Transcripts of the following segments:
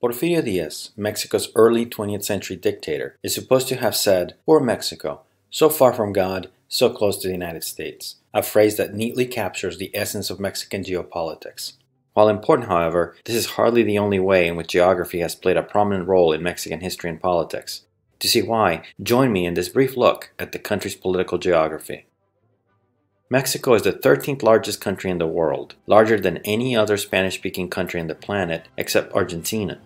Porfirio Diaz, Mexico's early 20th century dictator, is supposed to have said, "Poor Mexico, so far from God, so close to the United States," a phrase that neatly captures the essence of Mexican geopolitics. While important, however, this is hardly the only way in which geography has played a prominent role in Mexican history and politics. To see why, join me in this brief look at the country's political geography. Mexico is the 13th largest country in the world, larger than any other Spanish-speaking country on the planet except Argentina,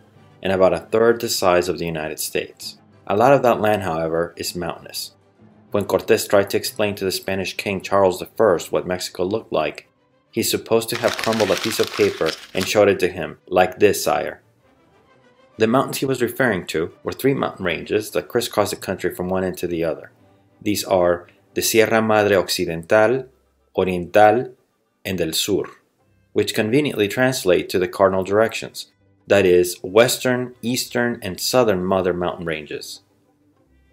and about a third the size of the United States. A lot of that land, however, is mountainous. When Cortés tried to explain to the Spanish King Charles I what Mexico looked like, he's supposed to have crumbled a piece of paper and showed it to him, like this, sire. The mountains he was referring to were three mountain ranges that crisscross the country from one end to the other. These are the Sierra Madre Occidental, Oriental, and del Sur, which conveniently translate to the cardinal directions, that is, western, eastern, and southern mother mountain ranges.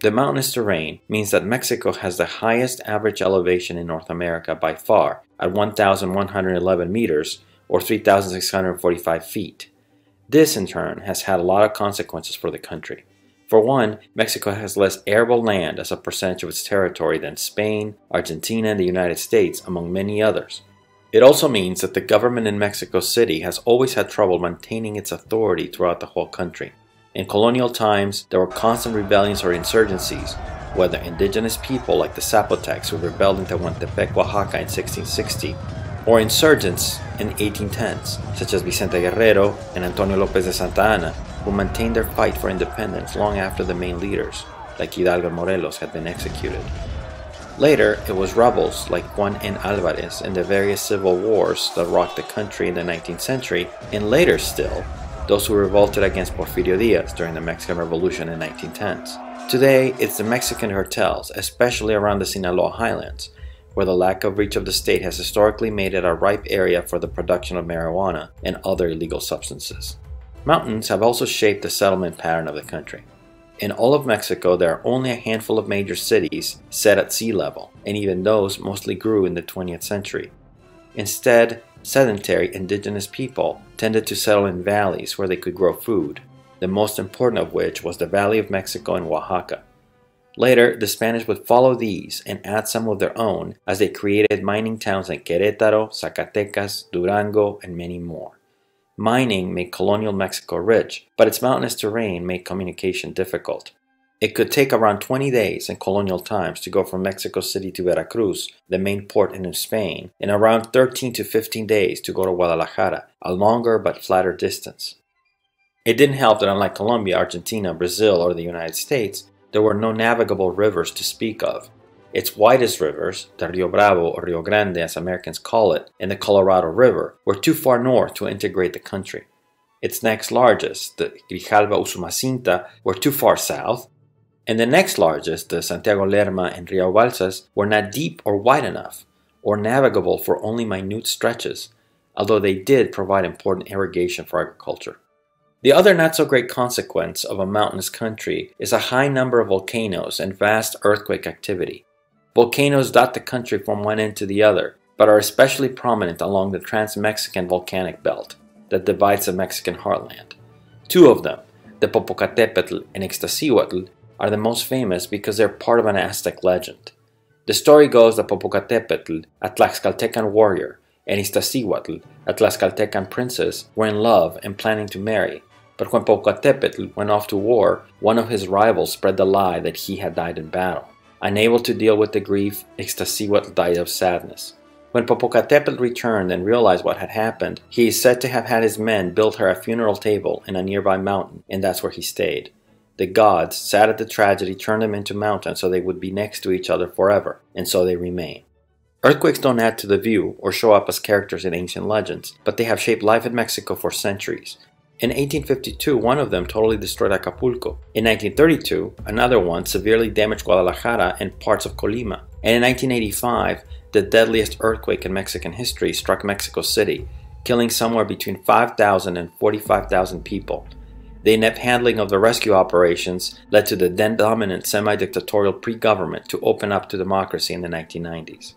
The mountainous terrain means that Mexico has the highest average elevation in North America by far, at 1,111 meters, or 3,645 feet. This, in turn, has had a lot of consequences for the country. For one, Mexico has less arable land as a percentage of its territory than Spain, Argentina, and the United States, among many others. It also means that the government in Mexico City has always had trouble maintaining its authority throughout the whole country. In colonial times, there were constant rebellions or insurgencies, whether indigenous people like the Zapotecs who rebelled in Tehuantepec, Oaxaca in 1660, or insurgents in the 1810s, such as Vicente Guerrero and Antonio López de Santa Anna, who maintained their fight for independence long after the main leaders, like Hidalgo and Morelos, had been executed. Later, it was rebels like Juan N. Álvarez in the various civil wars that rocked the country in the 19th century, and later still, those who revolted against Porfirio Diaz during the Mexican Revolution in the 1910s. Today, it's the Mexican cartels, especially around the Sinaloa highlands, where the lack of reach of the state has historically made it a ripe area for the production of marijuana and other illegal substances. Mountains have also shaped the settlement pattern of the country. In all of Mexico, there are only a handful of major cities set at sea level, and even those mostly grew in the 20th century. Instead, sedentary indigenous people tended to settle in valleys where they could grow food, the most important of which was the Valley of Mexico in Oaxaca. Later, the Spanish would follow these and add some of their own as they created mining towns like Querétaro, Zacatecas, Durango, and many more. Mining made colonial Mexico rich, but its mountainous terrain made communication difficult. It could take around 20 days in colonial times to go from Mexico City to Veracruz, the main port in New Spain, and around 13 to 15 days to go to Guadalajara, a longer but flatter distance. It didn't help that unlike Colombia, Argentina, Brazil, or the United States, there were no navigable rivers to speak of. Its widest rivers, the Rio Bravo or Rio Grande as Americans call it, and the Colorado River, were too far north to integrate the country. Its next largest, the Grijalva-Usumacinta, were too far south, and the next largest, the Santiago Lerma and Rio Balsas, were not deep or wide enough, or navigable for only minute stretches, although they did provide important irrigation for agriculture. The other not-so-great consequence of a mountainous country is a high number of volcanoes and vast earthquake activity. Volcanoes dot the country from one end to the other, but are especially prominent along the Trans-Mexican volcanic belt that divides the Mexican heartland. Two of them, the Popocatépetl and Ixtaccíhuatl, are the most famous because they're part of an Aztec legend. The story goes that Popocatépetl, a Tlaxcaltecan warrior, and Ixtaccíhuatl, a Tlaxcaltecan princess, were in love and planning to marry. But when Popocatépetl went off to war, one of his rivals spread the lie that he had died in battle. Unable to deal with the grief, Ixtaccíhuatl died of sadness. When Popocatépetl returned and realized what had happened, he is said to have had his men build her a funeral table in a nearby mountain, and that's where he stayed. The gods, sad at the tragedy, turned them into mountains so they would be next to each other forever, and so they remain. Earthquakes don't add to the view or show up as characters in ancient legends, but they have shaped life in Mexico for centuries. In 1852, one of them totally destroyed Acapulco. In 1932, another one severely damaged Guadalajara and parts of Colima. And in 1985, the deadliest earthquake in Mexican history struck Mexico City, killing somewhere between 5,000 and 45,000 people. The inept handling of the rescue operations led to the then-dominant semi-dictatorial pre-government to open up to democracy in the 1990s.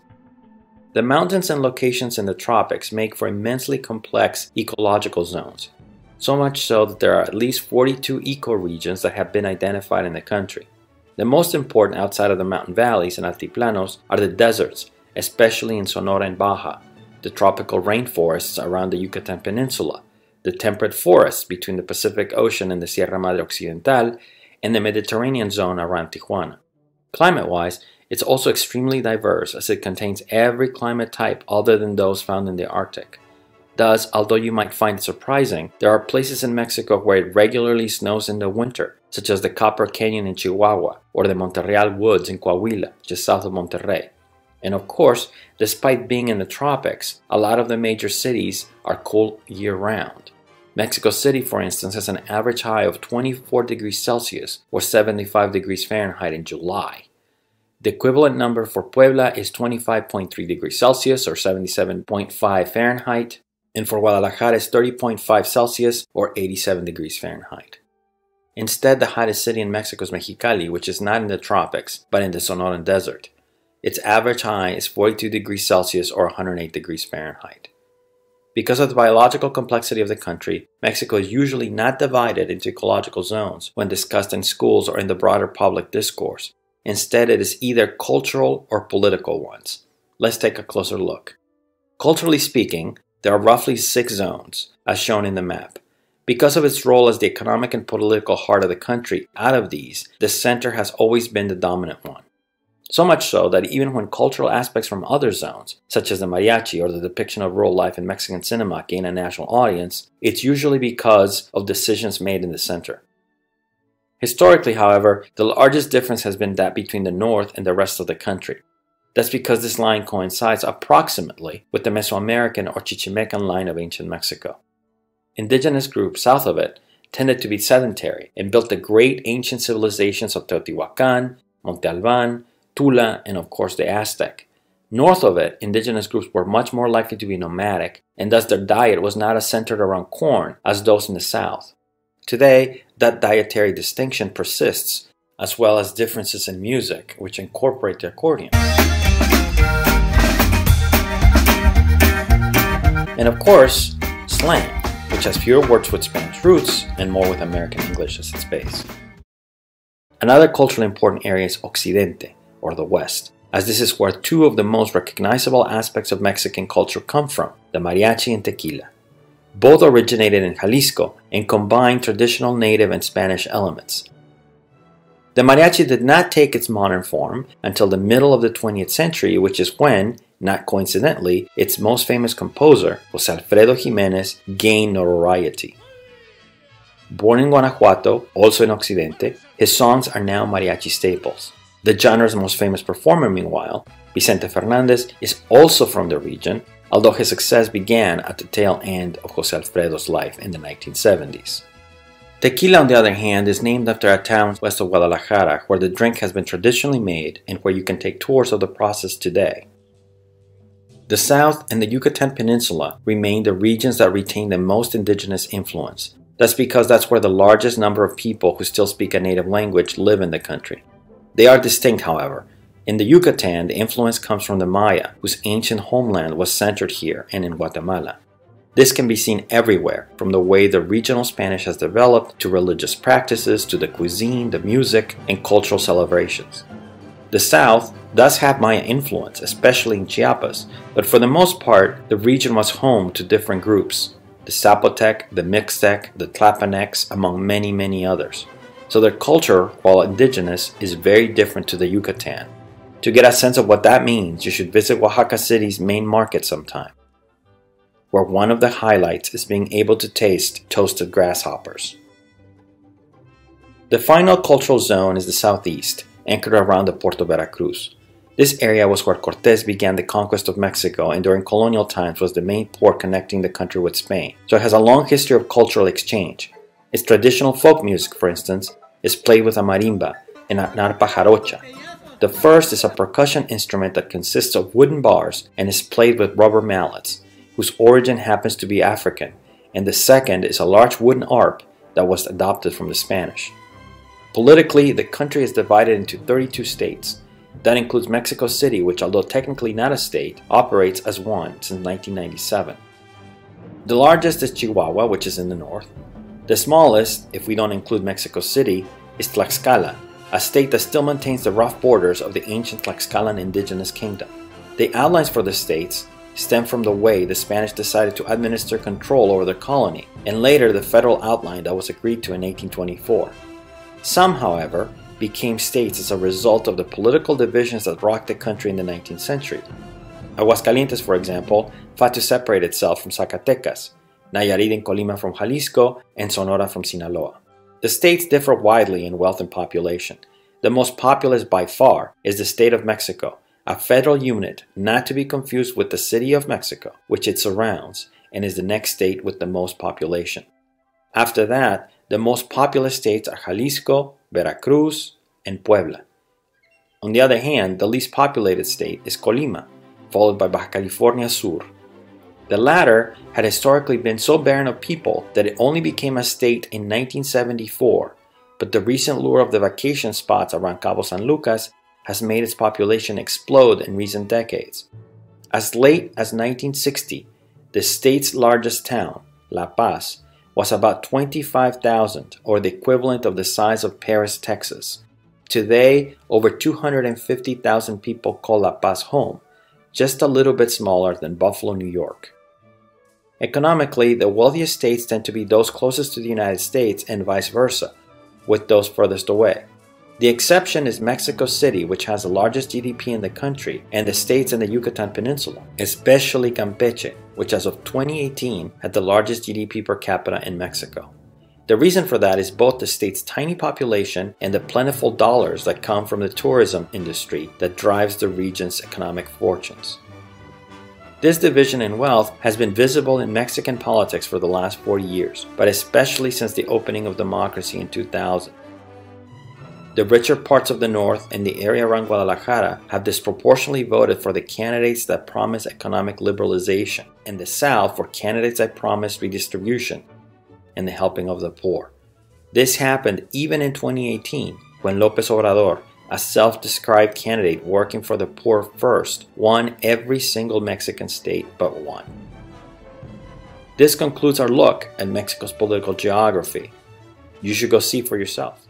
The mountains and locations in the tropics make for immensely complex ecological zones. so much so that there are at least 42 ecoregions that have been identified in the country. The most important outside of the mountain valleys and altiplanos are the deserts, especially in Sonora and Baja, the tropical rainforests around the Yucatan Peninsula, the temperate forests between the Pacific Ocean and the Sierra Madre Occidental, and the Mediterranean zone around Tijuana. Climate-wise, it's also extremely diverse as it contains every climate type other than those found in the Arctic. Thus, although you might find it surprising, there are places in Mexico where it regularly snows in the winter, such as the Copper Canyon in Chihuahua or the Monterreal Woods in Coahuila, just south of Monterrey. And of course, despite being in the tropics, a lot of the major cities are cool year-round. Mexico City, for instance, has an average high of 24 degrees Celsius or 75 degrees Fahrenheit in July. The equivalent number for Puebla is 25.3 degrees Celsius or 77.5 Fahrenheit, and for Guadalajara is 30.5 Celsius or 87 degrees Fahrenheit. Instead, the hottest city in Mexico is Mexicali, which is not in the tropics, but in the Sonoran Desert. Its average high is 42 degrees Celsius or 108 degrees Fahrenheit. Because of the biological complexity of the country, Mexico is usually not divided into ecological zones when discussed in schools or in the broader public discourse. Instead, it is either cultural or political ones. Let's take a closer look. Culturally speaking, there are roughly 6 zones, as shown in the map. Because of its role as the economic and political heart of the country, out of these, the center has always been the dominant one. So much so that even when cultural aspects from other zones, such as the mariachi or the depiction of rural life in Mexican cinema, gain a national audience, it's usually because of decisions made in the center. Historically, however, the largest difference has been that between the north and the rest of the country. That's because this line coincides approximately with the Mesoamerican or Chichimecan line of ancient Mexico. Indigenous groups south of it tended to be sedentary and built the great ancient civilizations of Teotihuacan, Monte Alban, Tula, and of course the Aztec. North of it, indigenous groups were much more likely to be nomadic, and thus their diet was not as centered around corn as those in the south. Today, that dietary distinction persists, as well as differences in music, which incorporate the accordion. And of course, slang, which has fewer words with Spanish roots and more with American English as its base. Another culturally important area is Occidente, or the West, as this is where 2 of the most recognizable aspects of Mexican culture come from, the mariachi and tequila. Both originated in Jalisco and combine traditional native and Spanish elements. The mariachi did not take its modern form until the middle of the 20th century, which is when, not coincidentally, its most famous composer, José Alfredo Jiménez, gained notoriety. Born in Guanajuato, also in Occidente, his songs are now mariachi staples. The genre's most famous performer, meanwhile, Vicente Fernández, is also from the region, although his success began at the tail end of José Alfredo's life in the 1970s. Tequila, on the other hand, is named after a town west of Guadalajara where the drink has been traditionally made and where you can take tours of the process today. The South and the Yucatan Peninsula remain the regions that retain the most indigenous influence. That's because that's where the largest number of people who still speak a native language live in the country. They are distinct, however. In the Yucatan, the influence comes from the Maya, whose ancient homeland was centered here and in Guatemala. This can be seen everywhere, from the way the regional Spanish has developed to religious practices, to the cuisine, the music, and cultural celebrations. The South does have Maya influence, especially in Chiapas, but for the most part, the region was home to different groups, the Zapotec, the Mixtec, the Tlapanecs, among many, many others. So their culture, while indigenous, is very different to the Yucatan. To get a sense of what that means, you should visit Oaxaca City's main market sometime, where one of the highlights is being able to taste toasted grasshoppers. The final cultural zone is the southeast, anchored around the Puerto Veracruz. This area was where Cortés began the conquest of Mexico and during colonial times was the main port connecting the country with Spain, so it has a long history of cultural exchange. Its traditional folk music, for instance, is played with a marimba and an arpa jarocha. The first is a percussion instrument that consists of wooden bars and is played with rubber mallets, whose origin happens to be African, and the second is a large wooden arp that was adopted from the Spanish. Politically, the country is divided into 32 states. That includes Mexico City, which, although technically not a state, operates as one since 1997. The largest is Chihuahua, which is in the north. The smallest, if we don't include Mexico City, is Tlaxcala, a state that still maintains the rough borders of the ancient Tlaxcalan indigenous kingdom. The outlines for the states stem from the way the Spanish decided to administer control over the colony, and later the federal outline that was agreed to in 1824. Some, however, became states as a result of the political divisions that rocked the country in the 19th century. Aguascalientes, for example, fought to separate itself from Zacatecas, Nayarit and Colima from Jalisco, and Sonora from Sinaloa. The states differ widely in wealth and population. The most populous by far is the state of Mexico, a federal unit not to be confused with the city of Mexico, which it surrounds, and is the next state with the most population. After that, the most populous states are Jalisco, Veracruz, and Puebla. On the other hand, the least populated state is Colima, followed by Baja California Sur. The latter had historically been so barren of people that it only became a state in 1974, but the recent lure of the vacation spots around Cabo San Lucas has made its population explode in recent decades. As late as 1960, the state's largest town, La Paz, was about 25,000, or the equivalent of the size of Paris, Texas. Today, over 250,000 people call La Paz home, just a little bit smaller than Buffalo, New York. Economically, the wealthiest states tend to be those closest to the United States and vice versa, with those furthest away. The exception is Mexico City, which has the largest GDP in the country, and the states in the Yucatan Peninsula, especially Campeche, which as of 2018 had the largest GDP per capita in Mexico. The reason for that is both the state's tiny population and the plentiful dollars that come from the tourism industry that drives the region's economic fortunes. This division in wealth has been visible in Mexican politics for the last 40 years, but especially since the opening of democracy in 2000. The richer parts of the north and the area around Guadalajara have disproportionately voted for the candidates that promise economic liberalization, and the south for candidates that promise redistribution and the helping of the poor. This happened even in 2018, when López Obrador, a self-described candidate working for the poor first, won every single Mexican state but one. This concludes our look at Mexico's political geography. You should go see for yourself.